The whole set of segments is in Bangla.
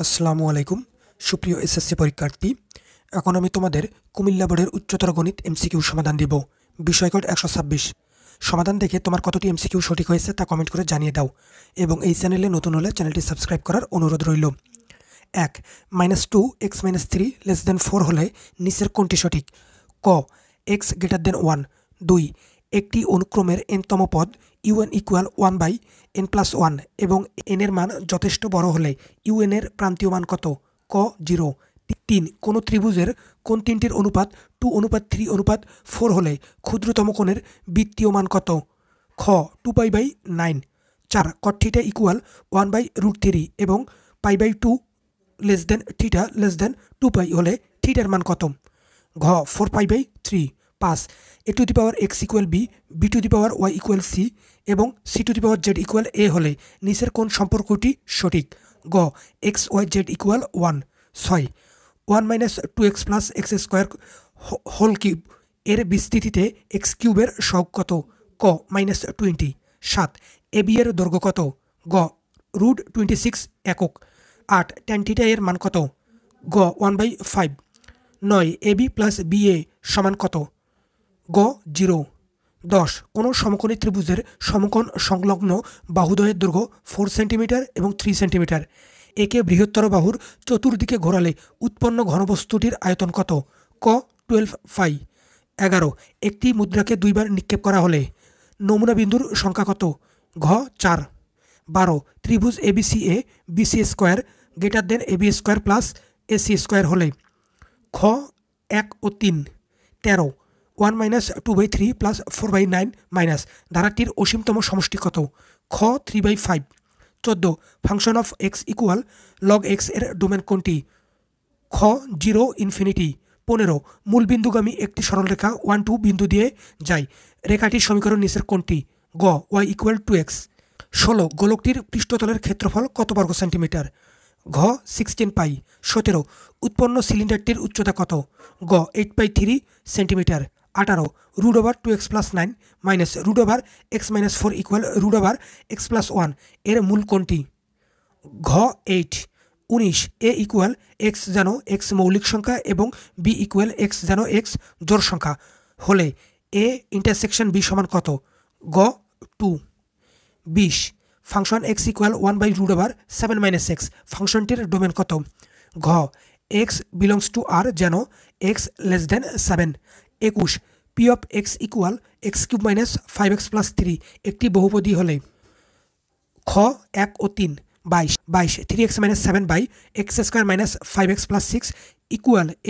আসসালামু আলাইকুম সুপ্রিয় এসএসসি পরীক্ষার্থী। এখন আমি তোমাদের কুমিল্লা বোর্ডের উচ্চতর গণিত এমসিকিউ সমাধান দিব। বিষয় কোড 126। সমাধান দেখে তোমার কতটি এমসিকিউ সঠিক হয়েছে তা কমেন্ট করে জানিয়ে দাও এবং এই চ্যানেলে নতুন হলে চ্যানেলটি সাবস্ক্রাইব করার অনুরোধ রইল। 1 -2x - 3 <4 হলে নিচের কোনটি সঠিক? ক x > 1। 2 একটি অনুক্রমের nতম পদ un = 1/n+1 এবং n এর মান যথেষ্ট বড় হলে un এর প্রান্তীয় মান কত? ক 0। 3 কোন ত্রিভুজের কোন তিনটির অনুপাত 2:3:4 হলে ক্ষুদ্রতম কোণের বৃত্তীয় মান কত? খ 2π/9। 4 cot θ = 1/√3 এবং π/2 θ 2π হলে থিটার মান কত? ঘ 4π/3। 5 a⁴x = b, b⁴y = c এবং c⁴z = a হলে নিচের কোন সম্পর্কটি সঠিক? গ xyz = 1। 6 1 - 2x + x² whole cube এর বিস্তৃতিতে x³ এর সহগ কত? ক -20। 7 ab এর দৈর্ঘ্য কত? গ √26 একক। 8 tan θ এর মান কত? গ 1/5। 9 ab + ba সমান কত? গ 0। 10 কোনো সমকোণী ত্রিভুজের সমকোণ সংলগ্ন বাহুদ্বয়ের দৈর্ঘ্য 4 সেন্টিমিটার এবং 3 সেন্টিমিটার। একে বৃহত্তর বাহুর চতুর্দিকে ঘোরালে উৎপন্ন ঘনবস্তুটির আয়তন কত? ক 12 পাই। 11 একটি মুদ্রাকে দুইবার নিক্ষেপ করা হলে নমুনা বিন্দুর সংখ্যা কত? ঘ 4। 12 ত্রিভুজ ABCA BC² > AB² + AC² হলে খ 1 ও 3। 13 1 - 2/3 + 4/9 ধারাটির অসীমতম সমষ্টি কত? খ 3/5। 14 function of x = log x এর ডোমেন কোনটি? খ 0 ∞। 15 মূলবিন্দুগামী একটি সরলরেখা 1 2 বিন্দু দিয়ে যায়। রেখাটির সমীকরণ নিচের কোনটি? গ y = 2x। 16 গোলকটির পৃষ্ঠতলের ক্ষেত্রফল কত বর্গ সেন্টিমিটার? ঘ 16 পাই। 17 উৎপন্ন সিলিন্ডারটির উচ্চতা কত? গ 8/3 সেন্টিমিটার। 18 √2x + 9 -√x - 4 = √x + 1 এর মূল কোনটি? ঘ 8। 19 a = x যেন x মৌলিক সংখ্যা এবং b = x যেন x জোড় সংখ্যা হলে a * b সমান কত? গ 2। 20 ফাংশন x = 1/7 - x ফাংশনটির ডোমেন কত? ঘ x belongs to R যেন x <7। 21 p of x = x³ - 5x + 3 একটি বহুপদী হলে খ 1 ও 3। 22 3x - 7/x² - 5x + 6 =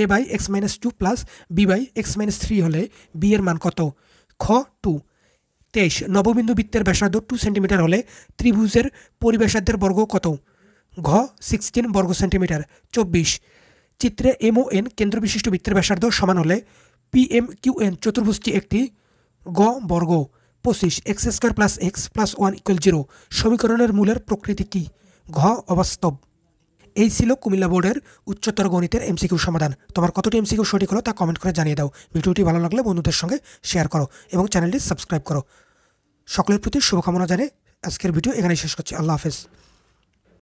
a/x - 2 + b/x - 3 হলে b এর মান কত? খ 2। 23 নববিন্দু বৃত্তের ব্যাসার্ধ 2 সেন্টিমিটার হলে ত্রিভুজের পরিব্যাসার্ধের বর্গ কত? ঘ 16 বর্গ সেন্টিমিটার। 24 চিত্রে m ও n কেন্দ্রবিশিষ্ট বৃত্তের ব্যাসার্ধ সমান হলে PMQN চতুর্ভুজটি একটি গ বর্গ। 25 x² + x + 1 = 0 সমীকরণের মূলের প্রকৃতি কি? ঘ অবাস্তব। এই ছিল কুমিল্লা বোর্ডের উচ্চতর গণিতের এমসিকিউ সমাধান। তোমার কতটি এমসিকিউ সঠিক হলো তা কমেন্ট করে জানিয়ে দাও। ভিডিওটি ভালো লাগলে বন্ধুদের সঙ্গে শেয়ার করো এবং চ্যানেলটি সাবস্ক্রাইব করো। সকলের প্রতি শুভকামনা জানিয়ে আজকের ভিডিও এখানেই শেষ করছি। আল্লাহ হাফেজ।